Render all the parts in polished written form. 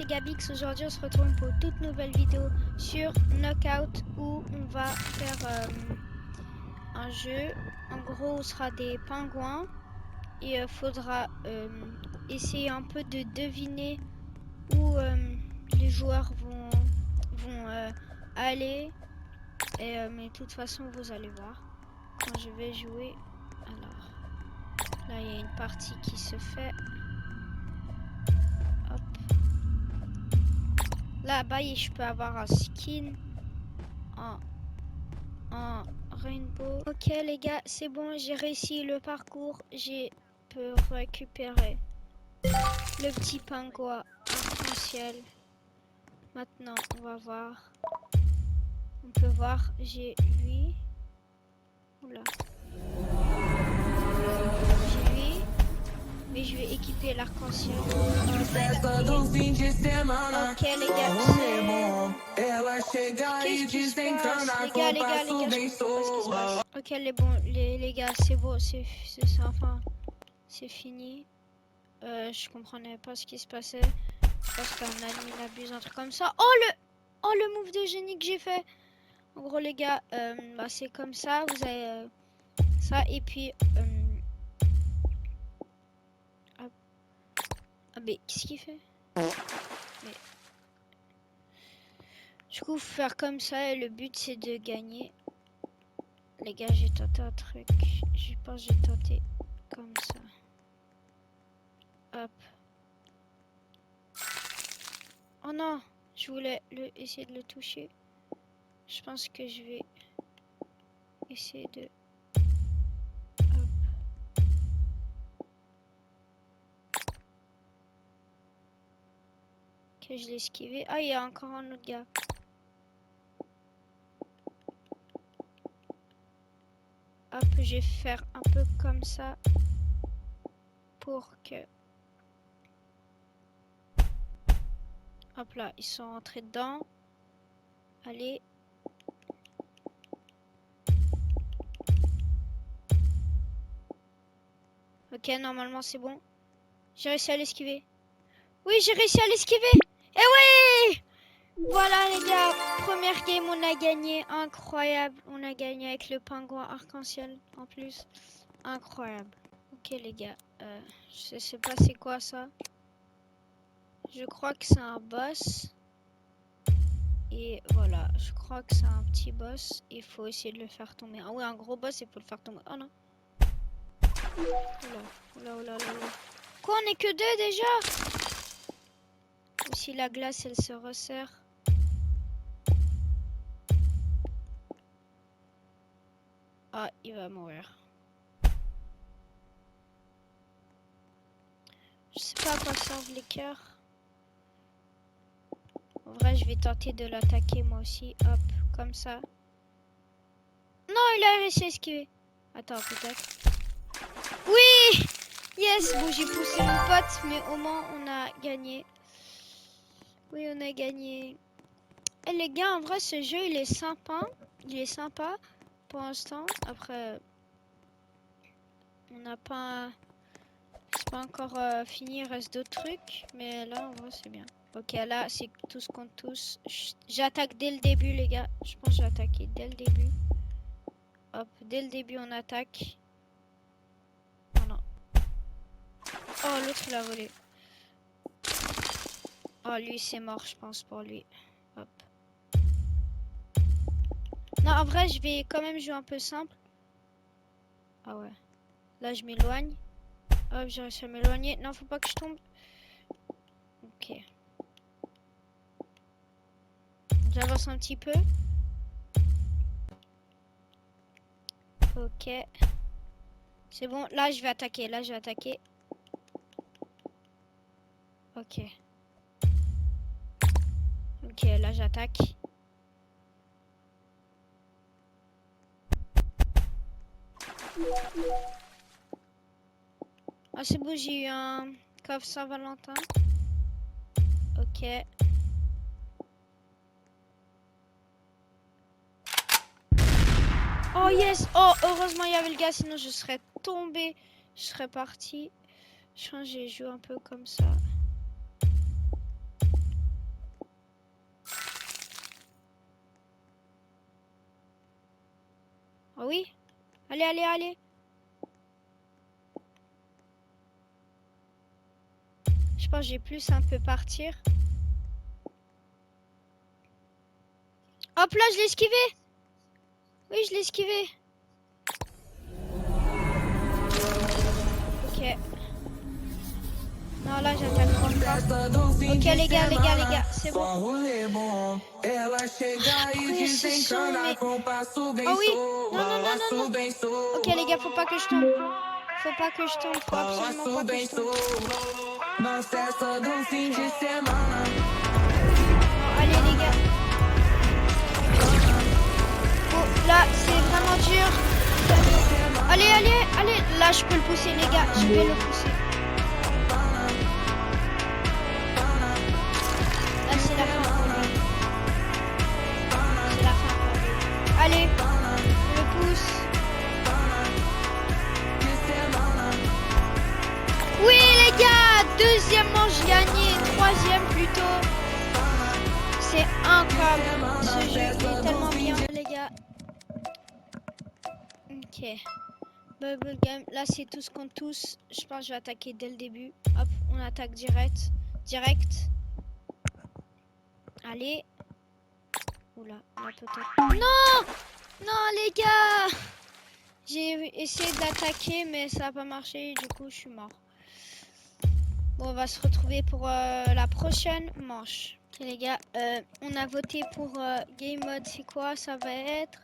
c'est Gabix. Aujourd'hui, on se retrouve pour une toute nouvelle vidéo sur Knockout où on va faire un jeu. En gros, on sera des pingouins et faudra essayer un peu de deviner où les joueurs vont aller. Mais de toute façon, vous allez voir quand je vais jouer. Alors, là, il y a une partie qui se fait. Hop. Là-bas, je peux avoir un skin en rainbow. Ok les gars, c'est bon, j'ai réussi le parcours. J'ai pu récupérer le petit pingouin arc-en-ciel. Maintenant, on va voir. On peut voir, j'ai 8. Oula. J'ai 8. Mais je vais équiper l'arc-en-ciel. Ok les gars, qu'est-ce qui se passe? Les gars, je comprends pas ce qui se passe. Ok les gars, c'est bon, c'est ça, enfin, c'est fini. Je comprenais pas ce qui se passait. Je pense qu'un admin abuse, un truc comme ça. Oh le move de génie que j'ai fait. En gros les gars, bah, c'est comme ça. Vous avez ça et puis ah mais qu'est-ce qu'il fait? Mais du coup faut faire comme ça et le but c'est de gagner. Les gars, j'ai tenté un truc. Je pense que j'ai tenté comme ça. Hop. Oh non, je voulais essayer de le toucher. Je pense que je vais essayer de... Hop. Ok, je l'ai esquivé. Ah, il y a encore un autre gars. Hop, je vais faire un peu comme ça. Pour que... Hop là, ils sont entrés dedans. Allez. Ok, normalement c'est bon. J'ai réussi à l'esquiver. Oui, j'ai réussi à l'esquiver. Eh oui! Voilà les gars, première game, on a gagné. Incroyable. On a gagné avec le pingouin arc-en-ciel en plus. Incroyable. Ok les gars, je sais pas c'est quoi ça. Je crois que c'est un boss. Et voilà, je crois que c'est un petit boss. Il faut essayer de le faire tomber. Ah oui, un gros boss, il faut le faire tomber. Oh non. Oula. Quoi, on est que 2 déjà? Ou si la glace, elle se resserre. Ah, il va mourir. Je sais pas à quoi servent les cœurs. En vrai, je vais tenter de l'attaquer moi aussi. Hop, comme ça. Non, il a réussi à esquiver. Attends, peut-être. Oui! Yes! Bon, j'ai poussé mon pote, mais au moins, on a gagné. Oui, on a gagné. Et les gars, en vrai, ce jeu, il est sympa. Il est sympa pour l'instant. Après, on n'a pas... C'est pas encore fini, il reste d'autres trucs. Mais là, en vrai, c'est bien. Ok, là, c'est tous contre tous. J'attaque dès le début, les gars. Je pense que j'ai attaqué dès le début. Hop, dès le début, on attaque. Oh non. Oh, l'autre, il a volé. Oh, lui, c'est mort, je pense, pour lui. Hop. Non, en vrai, je vais quand même jouer un peu simple. Ah ouais. Là, je m'éloigne. Hop, j'ai réussi à m'éloigner. Non, faut pas que je tombe. Ok. J'avance un petit peu. Ok. C'est bon. Là, je vais attaquer. Ok. Ok, là, j'attaque. Ah, c'est beau, j'ai eu un coffre Saint-Valentin. Ok. Oh yes! Oh, heureusement il y avait le gars, sinon je serais tombé. Je serais parti. Je pense que j'ai joué un peu comme ça. Ah oui? Allez, allez, allez. Je pense que j'ai plus un peu partir. Hop là, je l'ai esquivé. Oui, je l'ai esquivé. Ok. Non, là, j'attaque trop fort. Ok, les gars, c'est bon. Oui, c'est son, mais... Oh oui. Non, non, non, non, non. Ok, les gars, faut pas que je tombe. Faut pas que je tombe. Faut absolument pas que je tombe. Non, allez, les gars. Oh, là, c'est vraiment dur. Allez, allez, allez. Là, je peux le pousser, les gars. Je vais le pousser. Là, c'est la fin pour lui. C'est la fin pour lui. Allez, on le pousse. Oui, les gars. Deuxième manche gagnée. Troisième plutôt. C'est incroyable. Ce jeu est tellement bien, les gars. Ok. Bubble Game. Là, c'est tous contre tous. Je pense que je vais attaquer dès le début. Hop, on attaque direct. Direct. Allez. Oula, là peut-être. Non! Non, les gars! J'ai essayé de l'attaquer, mais ça n'a pas marché. Du coup, je suis mort. Bon, on va se retrouver pour la prochaine manche. Ok, les gars, on a voté pour Game Mode. C'est quoi? Ça va être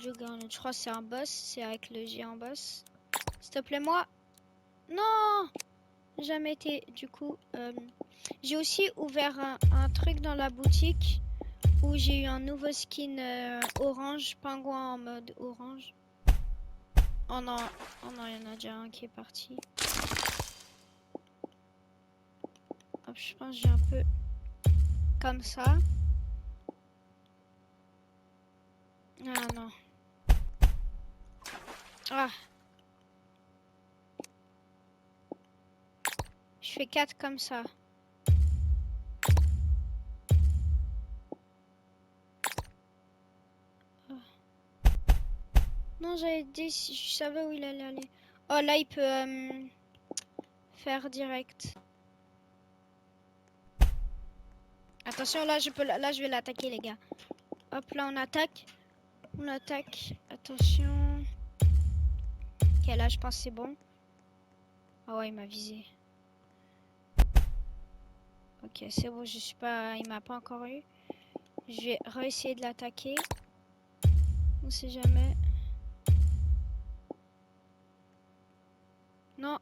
Juggernaut. Je crois que c'est un boss. C'est avec le géant boss. S'il te plaît, moi. Non! Jamais été. Du coup, j'ai aussi ouvert un truc dans la boutique où j'ai eu un nouveau skin orange, pingouin en mode orange. Oh non, il y en a déjà un qui est parti. Hop, je pense que j'ai un peu comme ça. Ah non. Ah. Je fais 4 comme ça. Oh. Non, j'avais dit si je savais où il allait aller. Oh là, il peut faire direct. Attention, là je vais l'attaquer, les gars. Hop, là on attaque. On attaque. Attention. Ok, là je pense que c'est bon. Ah ouais, il m'a visé. Ok, c'est bon, je suis pas... Il m'a pas encore eu. Je vais réessayer de l'attaquer. On sait jamais. Non.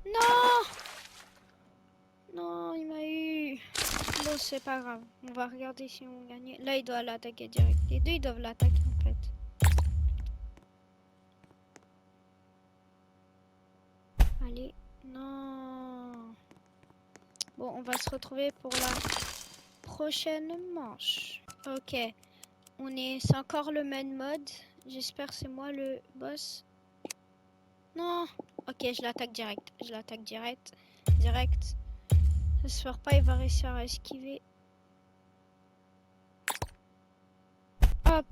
Non! Non, il m'a eu. Bon, c'est pas grave. On va regarder si on gagne. Là, il doit l'attaquer direct. Les deux, ils doivent l'attaquer en fait. Allez. Non. Bon, on va se retrouver pour la prochaine manche. Ok. C'est encore le main mode. J'espère que c'est moi le boss. Non. Ok, je l'attaque direct. Je l'attaque direct. Direct. J'espère pas il va réussir à esquiver. Hop.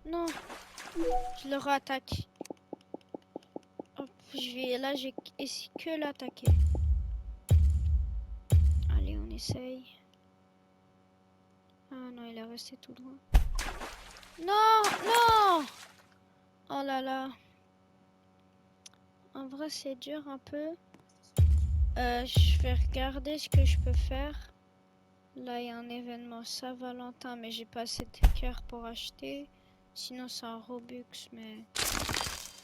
Non. Je le rattaque. Hop, là, j'ai que l'attaquer. Allez, on essaye. Ah non, il est resté tout loin. Non, non. Oh là là. En vrai, c'est dur un peu. Je vais regarder ce que je peux faire. Là, il y a un événement Saint-Valentin, mais j'ai pas assez de cœur pour acheter. Sinon, c'est un Robux, mais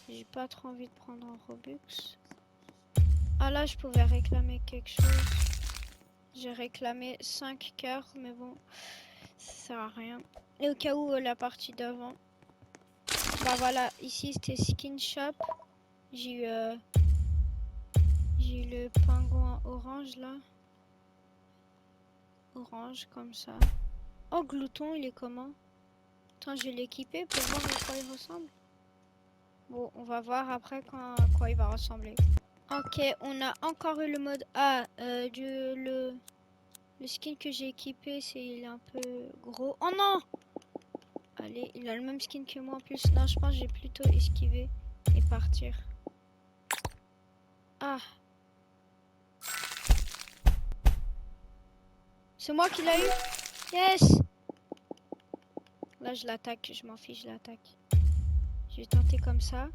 j'ai pas trop envie de prendre un Robux. Ah là, je pouvais réclamer quelque chose. J'ai réclamé 5 cœurs, mais bon, ça sert à rien. Et au cas où, la partie d'avant. Bah voilà, ici c'était Skin Shop. J'ai eu le pingouin orange là. Orange comme ça. Oh, Glouton, il est comment? Attends, je vais l'équiper pour voir à quoi il ressemble. Bon, on va voir après à quoi il va ressembler. Ok, on a encore eu le mode A. Le skin que j'ai équipé, il est un peu gros. Oh non! Allez, Allez, il a le même skin que moi en plus. Non, je pense que j'ai plutôt esquiver et partir. Ah. C'est moi qui l'a eu. Yes. Là, je l'attaque. Je m'en fiche, je l'attaque. Je vais tenter comme ça.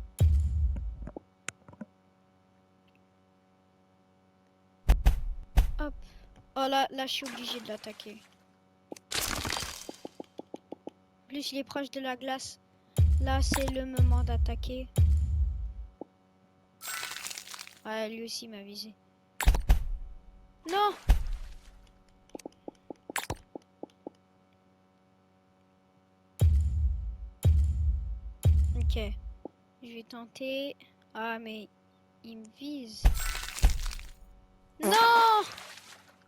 Hop. Oh là, là, je suis obligée de l'attaquer. En plus, il est proche de la glace. Là, c'est le moment d'attaquer. Ah, lui aussi m'a visé. Non! Ok. Je vais tenter. Ah, mais il me vise. Non!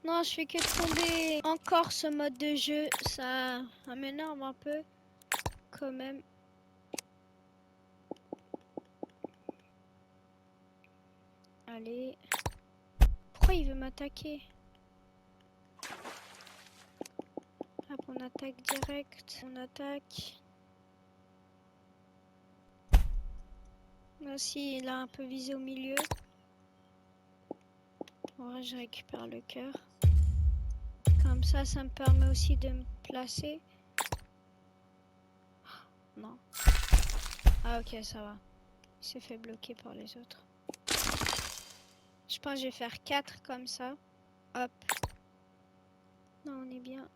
Non, je fais que tomber. Encore ce mode de jeu, ça m'énerve un peu. Quand même. Allez. Pourquoi il veut m'attaquer? Hop, on attaque direct. On attaque. Là aussi, il a un peu visé au milieu. Ouais, je récupère le cœur. Comme ça me permet aussi de me placer. Non. Ah ok, ça va. Il s'est fait bloquer par les autres. Je pense que je vais faire 4 comme ça. Hop. Non, on est bien.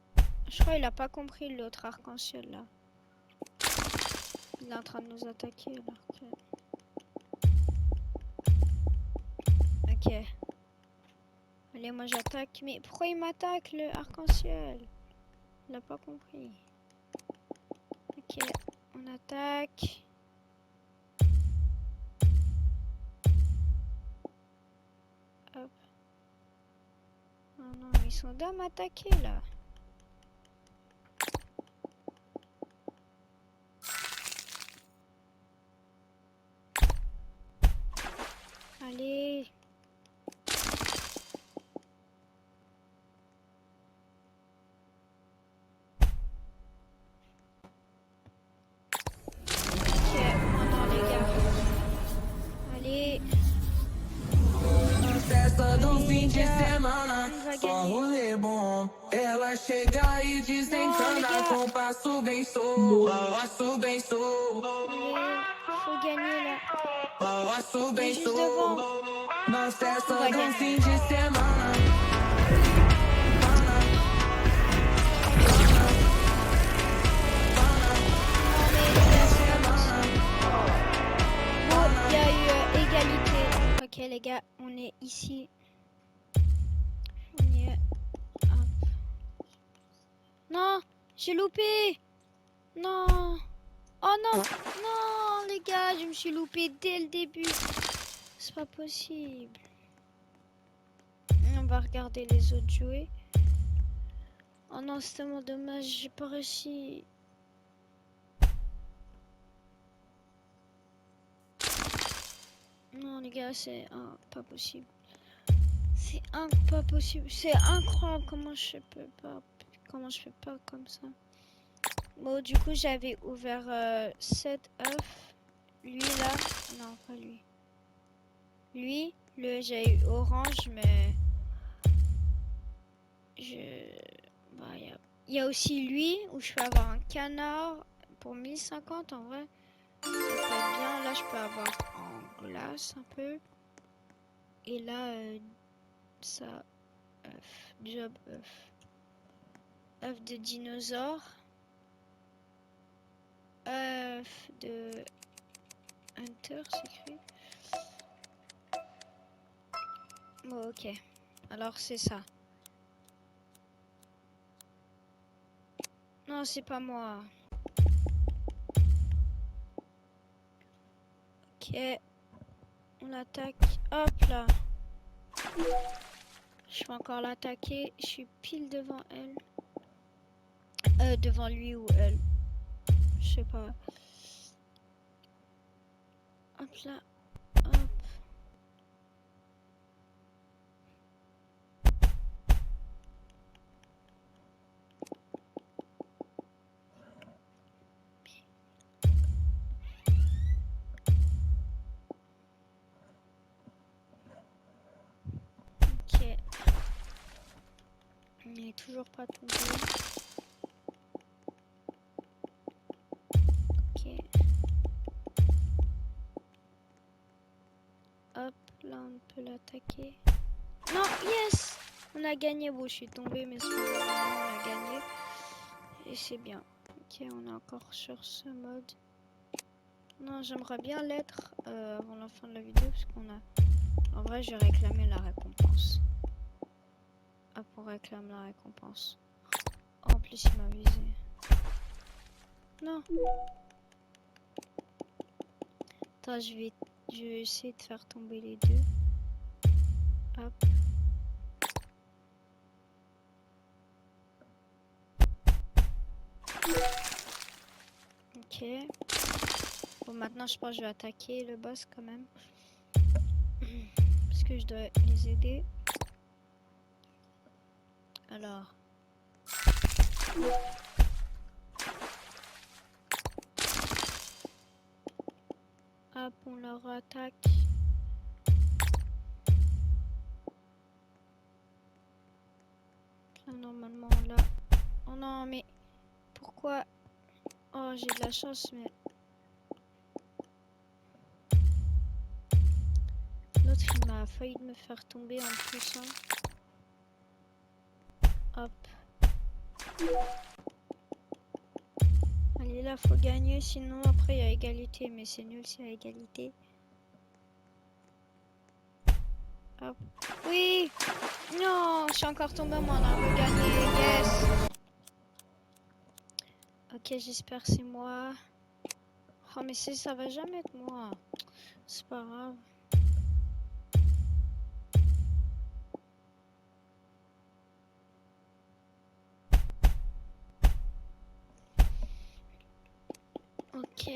Je crois qu'il a pas compris l'autre arc-en-ciel là. Il est en train de nous attaquer alors que... Ok. Allez, moi j'attaque. Mais pourquoi il m'attaque le arc-en-ciel? Il a pas compris. Ok, on attaque. Hop. Oh non, ils sont deux à m'attaquer là. Allez. Ok, maintenant les gars. Allez. Festa do fim de On semana, va só gagner. rolê bom. Ela chega e desencana, les gars. com passo bem soa, passo bem soa, Allez, faut gagner là. passo Il est bem juste devant. soa. Na On festa va do gagner. fim de semana. Non mais les gars, c'est pas possible. Bon, il y a eu égalité. Ok les gars, on est ici. On y est. Hop. Non, j'ai loupé. Non. Oh non. Non les gars, je me suis loupé dès le début. C'est pas possible. On va regarder les autres jouer. Oh non, c'est tellement dommage, j'ai pas réussi. Non les gars, c'est pas possible. C'est pas possible. C'est incroyable comment je peux pas. Comment je fais pas comme ça. Bon, du coup, j'avais ouvert 7 œufs. Lui là. Non, pas lui. Lui, j'ai eu orange, mais. Bah, il y a aussi lui où je peux avoir un canard pour 1050 en vrai. Ça peut être bien. Là, je peux avoir en glace un peu. Et là, ça. œuf. Job œuf. œuf de dinosaure, œuf de hunter, c'est écrit. Bon, ok. Alors c'est ça. Non, c'est pas moi. Ok. On l'attaque. Hop là. Je vais encore l'attaquer. Je suis pile devant elle. Devant lui ou elle. Je sais pas. Hop là. Hop. n'est toujours pas tombé. Ok. Hop, là on peut l'attaquer. Non, yes! On a gagné. Bon, je suis tombée, mais c'est pas grave, on a gagné. Et c'est bien. Ok, on est encore sur ce mode. Non, j'aimerais bien l'être avant la fin de la vidéo, parce qu'on a... En vrai, j'ai réclamé la récompense. Ah, pour réclamer la récompense. Oh, en plus, il m'a visé. Non. Attends, je vais essayer de faire tomber les deux. Hop. Ok. Bon, maintenant, je pense que je vais attaquer le boss quand même. Parce que je dois les aider. Alors. Hop, on leur attaque. Là, normalement, là. Oh non, mais pourquoi? Oh, j'ai de la chance, mais... L'autre, il m'a failli me faire tomber en plus. Hein. Hop. Allez, là, faut gagner, sinon après, il y a égalité. Mais c'est nul s'il y a égalité. Hop. Oui! Non, je suis encore tombée, moi, on a regagné. Yes! Ok, j'espère que c'est moi. Oh, mais ça va jamais être moi. C'est pas grave. Ok.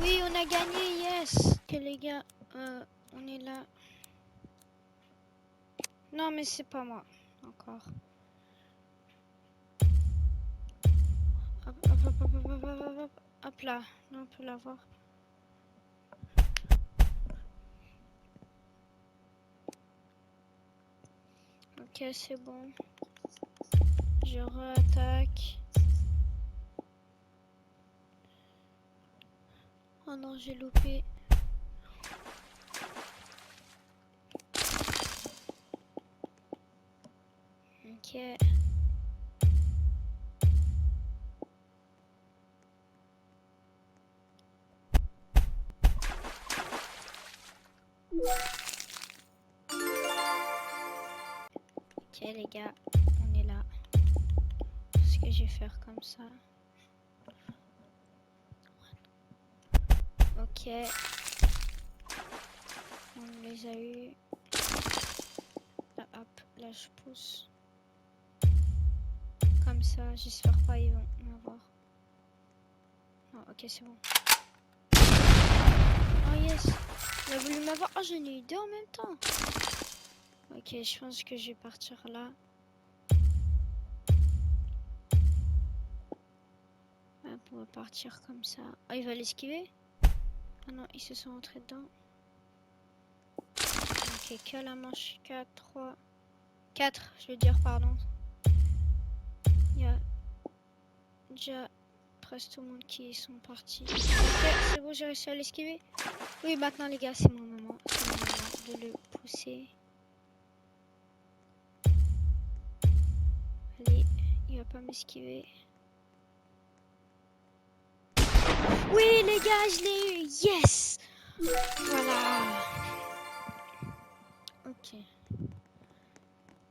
Oui, on a gagné, yes! Ok, les gars, on est là. Non, mais c'est pas moi. Encore. Hop, hop, hop, hop, hop, hop, hop, hop. Hop là, là, on peut l'avoir. Ok, c'est bon. Je re-attaque. Oh non, j'ai loupé. Ok. Ok les gars, on est là. Ce que je vais faire comme ça. Ok. On les a eu. Là, hop, là je pousse. Comme ça, j'espère pas ils vont m'avoir. Non, ok c'est bon. Oh yes, il a voulu m'avoir. Oh j'en ai eu deux en même temps. Ok, je pense que je vais partir là. Hop, on va partir comme ça. Oh, il va l'esquiver? Ah non, ils se sont entrés dedans. Ok, que la manche 4, 3, 4, je veux dire, pardon. Il y a déjà presque tout le monde qui sont partis. Ok, c'est bon, j'ai réussi à l'esquiver. Oui, maintenant les gars, c'est mon moment. C'est mon moment de le pousser. Allez, il va pas m'esquiver. Oui, les gars, je l'ai eu. Yes! Voilà. Ok.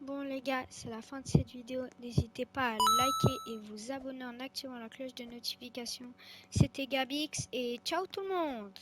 Bon les gars, c'est la fin de cette vidéo. N'hésitez pas à liker et vous abonner en activant la cloche de notification. C'était Gabix et ciao tout le monde!